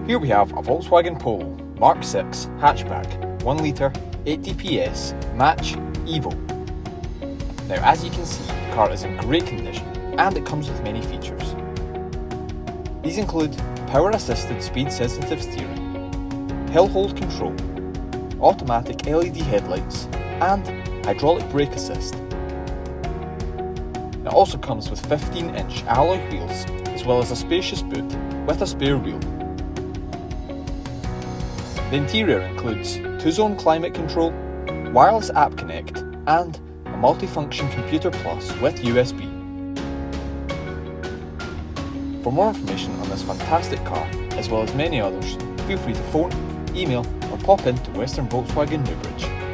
Here we have a Volkswagen Polo Mark 6 hatchback, 1 litre, 80 PS, match, Evo. Now as you can see, the car is in great condition and it comes with many features. These include power assisted speed sensitive steering, hill hold control, automatic LED headlights and hydraulic brake assist. It also comes with 15-inch alloy wheels as well as a spacious boot with a spare wheel. The interior includes 2-zone climate control, wireless app connect and a Multifunction Computer Plus with USB. For more information on this fantastic car, as well as many others, feel free to phone, email or pop into Western Volkswagen Newbridge.